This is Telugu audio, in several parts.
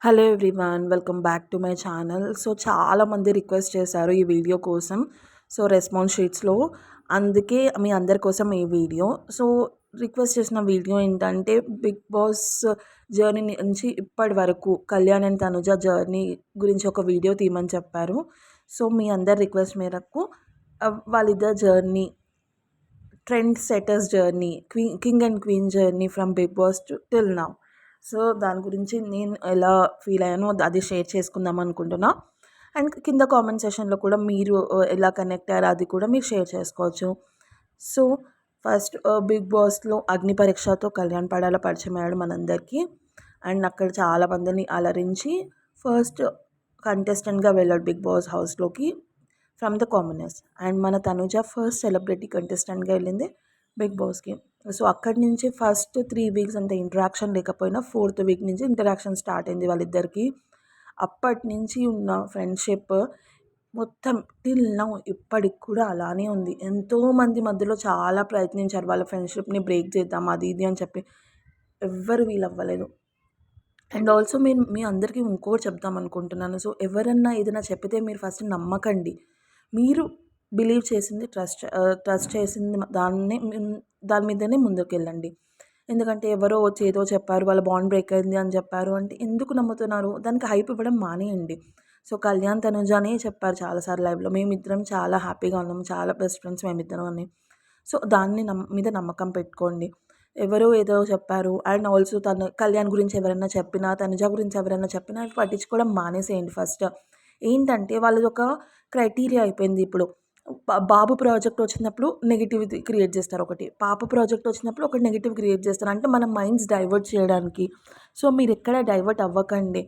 Hello everyone, welcome back to my channel. So చాలామంది రిక్వెస్ట్ చేశారు ఈ వీడియో కోసం. సో రెస్పాన్స్ షీట్స్లో అందుకే మీ అందరి కోసం ఈ వీడియో. సో రిక్వెస్ట్ చేసిన వీడియో ఏంటంటే, బిగ్ బాస్ జర్నీ నుంచి ఇప్పటి వరకు కళ్యాణ్ అండ్ తనుజ జర్నీ గురించి ఒక వీడియో తీయమని చెప్పారు. సో మీ అందరి రిక్వెస్ట్ మేరకు వాళ్ళిద్దరు journey, trend setters journey, king and queen journey from Bigg Boss till now. So దాని గురించి నేను ఎలా ఫీల్ అయ్యానో అది షేర్ చేసుకుందాం అనుకుంటున్నా. అండ్ కింద కామెంట్ సెషన్లో కూడా మీరు ఎలా కనెక్ట్ అయ్యారో అది కూడా మీరు షేర్ చేసుకోవచ్చు. సో ఫస్ట్ బిగ్ బాస్లో అగ్ని పరీక్షతో కళ్యాణ్ పడాల పరిచయం అయ్యాడు మనందరికీ. అండ్ అక్కడ చాలా మందిని అలరించి ఫస్ట్ కంటెస్టెంట్గా వెళ్ళాడు బిగ్ బాస్ హౌస్లోకి ఫ్రమ్ ద కామనర్స్. అండ్ మన తనుజ ఫస్ట్ సెలబ్రిటీ కంటెస్టెంట్గా వెళ్ళింది బిగ్ బాస్కి. సో అక్కడి నుంచి ఫస్ట్ 3 వీక్స్ అంత ఇంటరాక్షన్ లేకపోయినా 4th వీక్ నుంచి ఇంటరాక్షన్ స్టార్ట్ అయింది వాళ్ళిద్దరికి. అప్పటి నుంచి ఉన్న ఫ్రెండ్షిప్ మొత్తం టిల్ నౌ ఇప్పటికి కూడా అలానే ఉంది. ఎంతోమంది మధ్యలో చాలా ప్రయత్నించారు వాళ్ళ ఫ్రెండ్షిప్ని బ్రేక్ చేద్దాం అది ఇది అని చెప్పి, ఎవ్వరు వీలవ్వలేదు. అండ్ ఆల్సో నేను మీ అందరికీ ఇంకోటి చెప్దాం అనుకుంటున్నాను. సో ఎవరన్నా ఏదైనా చెప్పితే మీరు ఫస్ట్ నమ్మకండి. మీరు బిలీవ్ చేసింది ట్రస్ట్ చేసింది దాని మీదనే ముందుకెళ్ళండి. ఎందుకంటే ఎవరో వచ్చి ఏదో చెప్పారు, వాళ్ళ బాండ్ బ్రేక్ అయింది అని చెప్పారు అంటే ఎందుకు నమ్ముతున్నారు? దానికి హైప్ ఇవ్వడం మానేయండి. సో కళ్యాణ్ తనుజానే చెప్పారు చాలాసార్లు లైవ్లో, మేమిద్దరం చాలా హ్యాపీగా ఉన్నాం, చాలా బెస్ట్ ఫ్రెండ్స్ మేమిద్దరం అని. సో దాన్ని మీద నమ్మకం పెట్టుకోండి. ఎవరో ఏదో చెప్పారు అండ్ ఆల్సో తను కళ్యాణ్ గురించి ఎవరైనా చెప్పినా, తనుజ గురించి ఎవరైనా చెప్పినా పట్టించుకోవడం మానేసేయండి ఫస్ట్. ఏంటంటే వాళ్ళది ఒక క్రైటీరియా అయిపోయింది ఇప్పుడు. బాబు ప్రాజెక్ట్ వచ్చినప్పుడు నెగిటివిటీ క్రియేట్ చేస్తారు ఒకటి, పాప ప్రాజెక్ట్ వచ్చినప్పుడు ఒక నెగిటివ్ క్రియేట్ చేస్తారు, అంటే మన మైండ్స్ డైవర్ట్ చేయడానికి. సో మీరు ఎక్కడ డైవర్ట్ అవ్వకండి.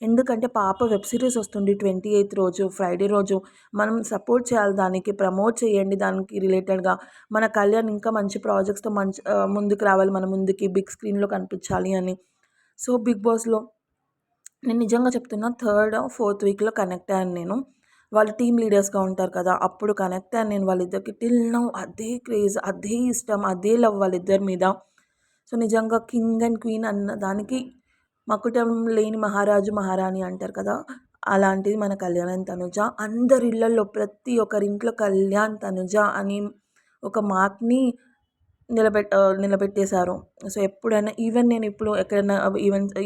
ఎందుకంటే పాప వెబ్ సిరీస్ వస్తుంది 28th రోజు, ఫ్రైడే రోజు. మనం సపోర్ట్ చేయాలి, దానికి ప్రమోట్ చేయండి, దానికి రిలేటెడ్గా. మన కళ్యాణ్ ఇంకా మంచి ప్రాజెక్ట్స్తో ముందుకు రావాలి, మన ముందుకి బిగ్ స్క్రీన్లో కనిపించాలి అని. సో బిగ్ బాస్లో నేను నిజంగా చెప్తున్నా, 3rd or 4th వీక్లో కనెక్ట్ అయ్యాను నేను. వాళ్ళు టీమ్ లీడర్స్గా ఉంటారు కదా, అప్పుడు కనెక్ట్ అయ్యాను నేను వాళ్ళిద్దరికి. టిల్ నౌ అదే క్రేజ్, అదే ఇష్టం, అదే లవ్ వాళ్ళిద్దరి మీద. సో నిజంగా కింగ్ అండ్ క్వీన్ అన్న దానికి మకుటం లేని మహారాజు మహారాణి అంటారు కదా, అలాంటిది మన కళ్యాణ్ తనుజ. అందరి ఇళ్లలో ప్రతి ఒక్కరింట్లో కళ్యాణ్ తనుజ అని ఒక మార్క్ని నిలబెట్టేశారు. సో ఎప్పుడైనా ఈవెన్ నేను ఇప్పుడు ఎక్కడైనా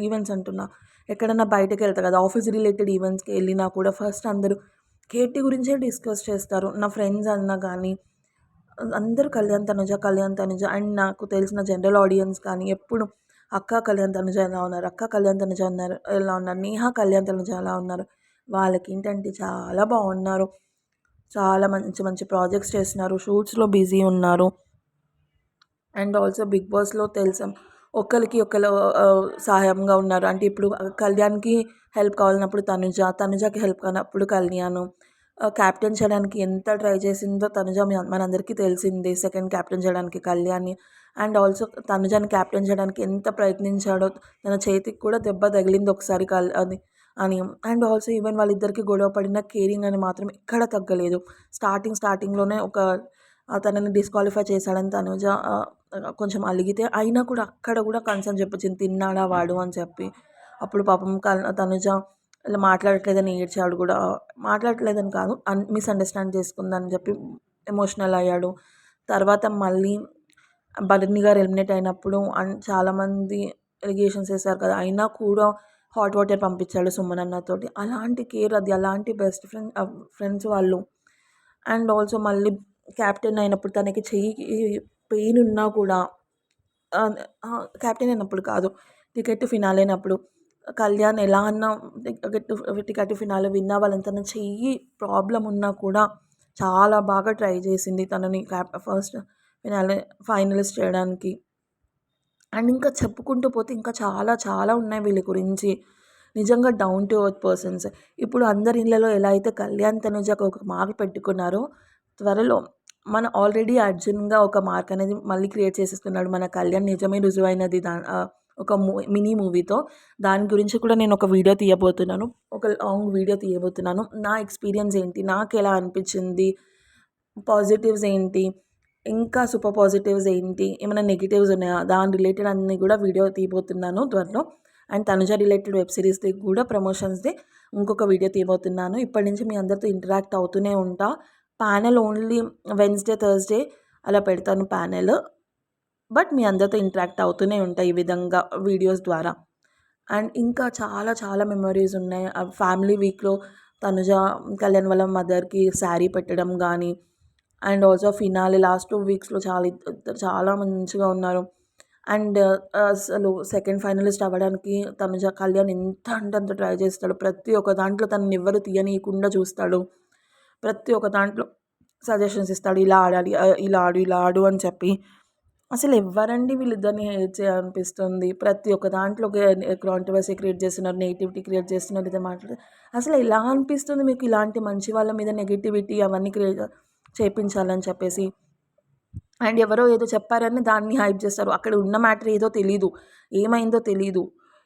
ఈవెంట్స్ అంటున్నా, ఎక్కడైనా బయటకు వెళ్తా కదా, ఆఫీస్ రిలేటెడ్ ఈవెంట్స్కి వెళ్ళినా కూడా ఫస్ట్ అందరూ కేటీ గురించే డిస్కస్ చేస్తారు. నా ఫ్రెండ్స్ అన్నా కానీ అందరూ కళ్యాణ్ తనుజ. అండ్ నాకు తెలిసిన జనరల్ ఆడియన్స్ కానీ ఎప్పుడు అక్క కళ్యాణ్ తనుజ ఎలా ఉన్నారు, అక్క కళ్యాణ్ తనుజ ఎలా ఉన్నారు, నేహా కళ్యాణ్ తనుజ ఎలా ఉన్నారు. వాళ్ళకి ఏంటంటే చాలా బాగున్నారు, చాలా మంచి మంచి ప్రాజెక్ట్స్ చేస్తున్నారు, షూట్స్లో బిజీ ఉన్నారు. అండ్ ఆల్సో బిగ్ బాస్లో తెలుసాం ఒకరికి ఒకరు సహాయంగా ఉన్నారు. అంటే ఇప్పుడు కళ్యాణ్కి హెల్ప్ కావాలన్నప్పుడు తనుజకి హెల్ప్ కానప్పుడు కళ్యాణ్. క్యాప్టెన్ చేయడానికి ఎంత ట్రై చేసిందో తనుజ మనందరికీ తెలిసిందే, సెకండ్ క్యాప్టెన్ చేయడానికి కళ్యాణ్ని. అండ్ ఆల్సో తనుజని క్యాప్టెన్ చేయడానికి ఎంత ప్రయత్నించాడో, తన చేతికి కూడా దెబ్బ తగిలింది ఒకసారి అది అని. అండ్ ఆల్సో ఈవెన్ వాళ్ళిద్దరికి గొడవ పడిన కేరింగ్ అని మాత్రం ఎక్కడ తగ్గలేదు. స్టార్టింగ్లోనే తనని డిస్క్వాలిఫై చేశాడని తనుజ కొంచెం అలిగితే, అయినా కూడా అక్కడ కూడా కన్సర్న్ చెప్పించింది, తిన్నాడా వాడు అని చెప్పి. అప్పుడు పాపం తనుజ ఇలా మాట్లాడట్లేదని ఏడ్చాడు కూడా, మాట్లాడట్లేదని కాదు మిస్అండర్స్టాండ్ చేసుకుందని చెప్పి ఎమోషనల్ అయ్యాడు. తర్వాత మళ్ళీ బర్ని గారు ఎలిమినేట్ అయినప్పుడు చాలామంది ఎలిగేషన్స్ వేశారు కదా, అయినా కూడా హాట్ వాటర్ పంపించాడు సుమన్ అన్నతోటి. అలాంటి కేర్ అది, అలాంటి బెస్ట్ ఫ్రెండ్స్ వాళ్ళు. అండ్ ఆల్సో మళ్ళీ క్యాప్టెన్ అయినప్పుడు తనకి చెయ్యి పెయిన్ ఉన్నా కూడా, క్యాప్టెన్ అయినప్పుడు కాదు, టికెట్ ఫినాలే అయినప్పుడు కళ్యాణ్ ఎలా అన్నా టికెట్ ఫినాలే విన్ అవ్వాలని తన చెయ్యి ప్రాబ్లం ఉన్నా కూడా చాలా బాగా ట్రై చేసింది తనని ఫస్ట్ ఫైనలిస్ట్ చేయడానికి. అండ్ ఇంకా చెప్పుకుంటూ పోతే ఇంకా చాలా చాలా ఉన్నాయి వీళ్ళ గురించి. నిజంగా డౌన్ టు ఎర్త్ పర్సన్స్. ఇప్పుడు అందరి ఇళ్ళలో ఎలా అయితే కళ్యాణ్ తనుజకు ఒక మార్క్ పెట్టుకున్నారో, త్వరలో మన ఆల్రెడీ అర్జున్గా ఒక మార్క్ అనేది మళ్ళీ క్రియేట్ చేసేస్తున్నాడు మన కళ్యాణ్. నిజమే రుజువైనది ఒక మినీ మూవీతో. దాని గురించి కూడా నేను ఒక వీడియో తీయబోతున్నాను, ఒక లాంగ్ వీడియో తీయబోతున్నాను. నా ఎక్స్పీరియన్స్ ఏంటి, నాకు ఎలా అనిపించింది, పాజిటివ్స్ ఏంటి, ఇంకా సూపర్ పాజిటివ్స్ ఏంటి, ఏమైనా నెగిటివ్స్ ఉన్నాయా, దాని రిలేటెడ్ అన్నీ కూడా వీడియో తీయబోతున్నాను త్వరలో. అండ్ తనుజ రిలేటెడ్ వెబ్ సిరీస్ది కూడా ప్రమోషన్స్ది ఇంకొక వీడియో తీయబోతున్నాను. ఇప్పటి నుంచి మీ అందరితో ఇంటరాక్ట్ అవుతూనే ఉంటా. ప్యానెల్ ఓన్లీ వెన్స్డే థర్స్డే అలా పెడతాను ప్యానెల్. బట్ మీ అందరితో ఇంటరాక్ట్ అవుతూనే ఉంటాయి ఈ విధంగా వీడియోస్ ద్వారా. అండ్ ఇంకా చాలా చాలా మెమరీస్ ఉన్నాయి. ఫ్యామిలీ వీక్లో తనుజ కళ్యాణ్ వాళ్ళ మదర్కి శారీ పెట్టడం కానీ, అండ్ ఆల్సో ఫినాలే లాస్ట్ 2 వీక్స్లో చాలా మంచిగా ఉన్నారు. అండ్ అసలు సెకండ్ ఫైనలిస్ట్ అవ్వడానికి తనుజ కళ్యాణ్ ఎంత అంటే అంత ట్రై చేస్తాడు. ప్రతి ఒక్క దాంట్లో తనని ఎవ్వరు తీయనీయకుండా చూస్తాడు. ప్రతి ఒక్క దాంట్లో సజెషన్స్ ఇస్తాడు. ఇలా ఆడాలి, ఇలా ఆడు అని చెప్పి. అసలు ఎవ్వరండి వీళ్ళిద్దరిని హేట్ చేయాలనిపిస్తుంది. ప్రతి ఒక్క దాంట్లో కాంట్రవర్సీ క్రియేట్ చేస్తున్నారు, నెగిటివిటీ క్రియేట్ చేస్తున్నారు. ఇదే మాట్లాడితే అసలు ఎలా అనిపిస్తుంది మీకు ఇలాంటి మంచి వాళ్ళ మీద నెగిటివిటీ అవన్నీ చేయించాలని చెప్పేసి. అండ్ ఎవరో ఏదో చెప్పారని దాన్ని హైప్ చేస్తారు. అక్కడ ఉన్న మ్యాటర్ ఏదో తెలీదు, ఏమైందో తెలీదు.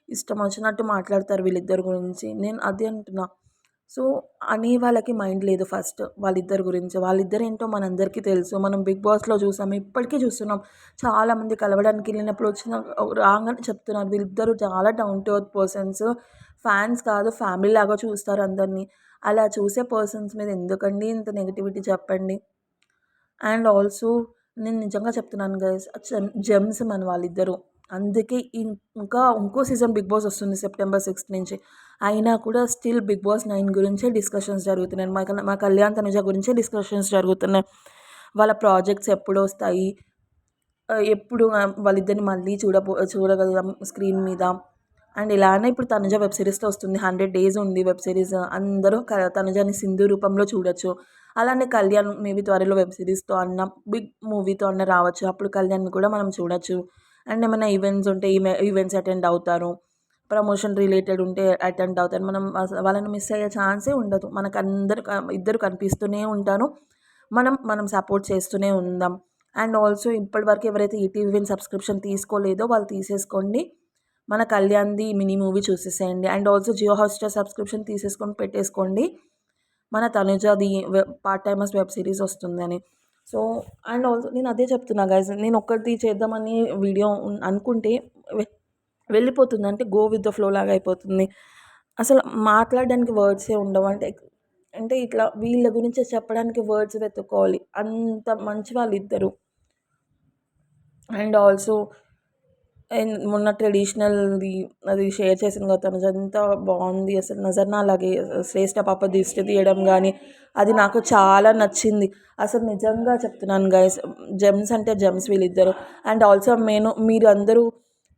ఇష్టం వచ్చినట్టు మాట్లాడతారు వీళ్ళిద్దరి గురించి. నేను అదే అంటున్నా. సో అనే వాళ్ళకి మైండ్ లేదు ఫస్ట్ వాళ్ళిద్దరి గురించి. వాళ్ళిద్దరు ఏంటో మనందరికీ తెలుసు. మనం బిగ్ బాస్లో చూసాము, ఇప్పటికీ చూస్తున్నాం. చాలామంది కలవడానికి వెళ్ళినప్పుడు వచ్చిన రాగానే చెప్తున్నారు వీళ్ళిద్దరూ చాలా down to earth persons, fans కాదు ఫ్యామిలీ లాగా చూస్తారు అందరినీ. అలా చూసే పర్సన్స్ మీద ఎందుకండి ఇంత నెగిటివిటీ చెప్పండి. అండ్ ఆల్సో నేను నిజంగా చెప్తున్నాను గైస్, జెమ్స్ మన వాళ్ళిద్దరూ. అందుకే ఇంకో సీజన్ బిగ్ బాస్ వస్తుంది సెప్టెంబర్ 6 నుంచి. అయినా కూడా స్టిల్ బిగ్ బాస్ 9 గురించే డిస్కషన్స్ జరుగుతున్నాయి. మా కళ్యాణ్ తనుజ గురించే డిస్కషన్స్ జరుగుతున్నాయి. వాళ్ళ ప్రాజెక్ట్స్ ఎప్పుడు వస్తాయి, ఎప్పుడు వాళ్ళిద్దరిని మళ్ళీ చూడగలుగుతాం స్క్రీన్ మీద. అండ్ ఇలానే ఇప్పుడు తనుజ వెబ్ సిరీస్తో వస్తుంది. 100 days ఉంది వెబ్ సిరీస్. అందరూ తనుజని సింధు రూపంలో చూడొచ్చు. అలానే కళ్యాణ్ మేబీ త్వరలో వెబ్ సిరీస్తో అన్న బిగ్ మూవీతో అన్న రావచ్చు. అప్పుడు కళ్యాణ్ని కూడా మనం చూడొచ్చు. అండ్ ఏమైనా ఈవెంట్స్ ఉంటే ఈవెంట్స్ అటెండ్ అవుతారు. ప్రమోషన్ రిలేటెడ్ ఉంటే అటెండ్ అవుతారు. మనం వాళ్ళని మిస్ అయ్యే ఛాన్సే ఉండదు. మనకు ఇద్దరు కనిపిస్తూనే ఉంటారు. మనం సపోర్ట్ చేస్తూనే ఉందాం. అండ్ ఆల్సో ఇప్పటివరకు ఎవరైతే ఈటీవీ సబ్స్క్రిప్షన్ తీసుకోలేదో వాళ్ళు తీసేసుకోండి. మన కళ్యాణ్ది మినీ మూవీ చూసేసేయండి. And also Jio Hotstar subscription తీసేసుకొని పెట్టేసుకోండి. మన తనుజది పార్ట్ టైమర్స్ వెబ్ సిరీస్ వస్తుందని. సో అండ్ ఆల్సో నేను అదే చెప్తున్నా గైస్, నేను ఒక్కటి చేద్దామని వీడియో అనుకుంటే వెళ్ళిపోతుంది. అంటే గో విత్ ద ఫ్లో లాగా అయిపోతుంది. అసలు మాట్లాడడానికి వర్డ్సే ఉండవు. అంటే ఇట్లా వీళ్ళ గురించి చెప్పడానికి వర్డ్స్ వెతుక్కోవాలి. అంత మంచి వాళ్ళు ఇద్దరు. అండ్ ఆల్సో మొన్న ట్రెడిషనల్ది అది షేర్ చేసింది కదా తనుజ, ఎంత బాగుంది అసలు. నజర్నా అలాగే శ్రేష్ఠ పాప దిష్టి తీయడం కానీ అది నాకు చాలా నచ్చింది. అసలు నిజంగా చెప్తున్నాను గైస్, జెమ్స్ అంటే జెమ్స్ వీళ్ళిద్దరు. అండ్ ఆల్సో మీరు అందరూ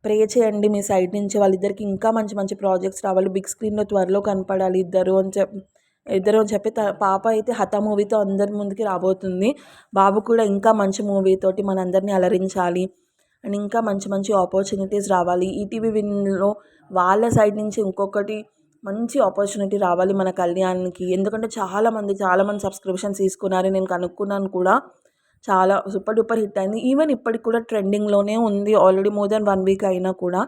ప్రే చేయండి మీ సైడ్ నుంచి వాళ్ళిద్దరికి ఇంకా మంచి మంచి ప్రాజెక్ట్స్ రావాలి. బిగ్ స్క్రీన్లో త్వరలో కనపడాలి ఇద్దరు అని చెప్పి పాప అయితే హఠ మూవీతో అందరి ముందుకి రాబోతుంది. బాబు కూడా ఇంకా మంచి మూవీతోటి మనందరినీ అలరించాలి. అండ్ ఇంకా మంచి మంచి ఆపర్చునిటీస్ రావాలి. ఈటీవీ విన్లో వాళ్ళ సైడ్ నుంచి ఇంకొకటి మంచి ఆపర్చునిటీ రావాలి మన కళ్యాణ్కి. ఎందుకంటే చాలామంది సబ్స్క్రిప్షన్స్ తీసుకున్నారు. నేను కనుక్కున్నాను కూడా. చాలా సూపర్ డూపర్ హిట్ అయింది. ఈవెన్ ఇప్పటికి కూడా ట్రెండింగ్లోనే ఉంది. ఆల్రెడీ మోర్ దెన్ 1 week అయినా కూడా.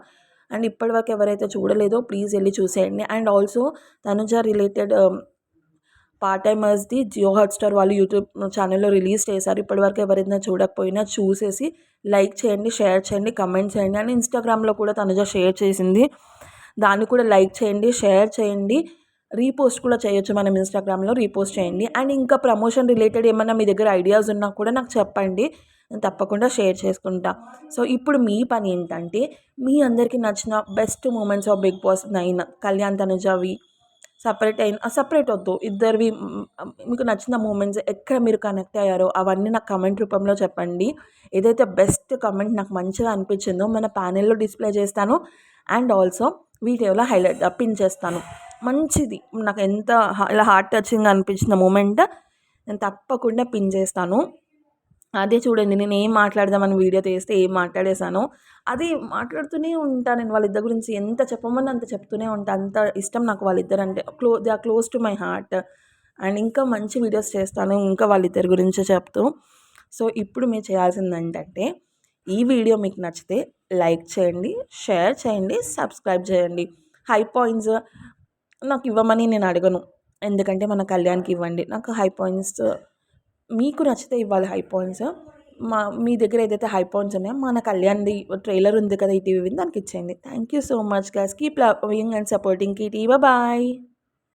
అండ్ ఇప్పటివరకు ఎవరైతే చూడలేదో ప్లీజ్ వెళ్ళి చూసేయండి. And also Tanuja related part టైమర్స్ది జియో హాట్స్టార్ వాళ్ళు యూట్యూబ్ ఛానల్లో రిలీజ్ చేశారు. ఇప్పటివరకు ఎవరైనా చూడకపోయినా చూసేసి లైక్ చేయండి, షేర్ చేయండి, కమెంట్ చేయండి. అండ్ ఇన్స్టాగ్రామ్లో కూడా తనుజ షేర్ చేసింది, దాన్ని కూడా లైక్ చేయండి, షేర్ చేయండి, రీపోస్ట్ కూడా చేయొచ్చు. మనం ఇన్స్టాగ్రామ్లో రీపోస్ట్ చేయండి. అండ్ ఇంకా ప్రమోషన్ రిలేటెడ్ ఏమైనా మీ దగ్గర ఐడియాస్ ఉన్నా కూడా నాకు చెప్పండి, నేను తప్పకుండా షేర్ చేసుకుంటా. సో ఇప్పుడు మీ పని ఏంటంటే మీ అందరికీ నచ్చిన best moments of Bigg Boss 9 Kalyan తనుజవి సపరేట్ వద్దు, ఇద్దరివి మీకు నచ్చిన మూమెంట్స్ ఎక్కడ మీరు కనెక్ట్ అయ్యారో అవన్నీ నాకు కమెంట్ రూపంలో చెప్పండి. ఏదైతే బెస్ట్ కమెంట్ నాకు మంచిగా అనిపించిందో మన ప్యానెల్లో డిస్ప్లే చేస్తాను. అండ్ ఆల్సో వీడియోలో హైలైట్ పిన్ చేస్తాను. మంచిది నాకు ఎంత ఇలా హార్ట్ టచింగ్ అనిపించిన మూమెంట్ నేను తప్పకుండా పిన్ చేస్తాను. అదే చూడండి, నేను ఏం మాట్లాడదామని వీడియో తీస్తే ఏం మాట్లాడేశానో అది మాట్లాడుతూనే ఉంటాను. నేను వాళ్ళిద్దరి గురించి ఎంత చెప్పమని అంత చెప్తూనే ఉంటాను. అంత ఇష్టం నాకు వాళ్ళిద్దరు అంటే. They are close to my heart. And ఇంకా మంచి వీడియోస్ చేస్తాను ఇంకా వాళ్ళిద్దరి గురించి చెప్తూ. సో ఇప్పుడు మీరు చేయాల్సింది ఏంటంటే ఈ వీడియో మీకు నచ్చితే లైక్ చేయండి, షేర్ చేయండి, సబ్స్క్రైబ్ చేయండి. హై పాయింట్స్ నాకు ఇవ్వమని నేను అడగను, ఎందుకంటే మన కళ్యాణ్కి ఇవ్వండి. నాకు హై పాయింట్స్ మీకు నచ్చితే ఇవ్వాలి హై పాయింట్స్. మీ దగ్గర ఏదైతే హై పాయింట్స్ ఉన్నాయో మన కళ్యాణ్ది ట్రైలర్ ఉంది కదా ఈటీవీ దానికి ఇచ్చేయండి. Thank you so much guys, keep loving and supporting Kitty. Bye.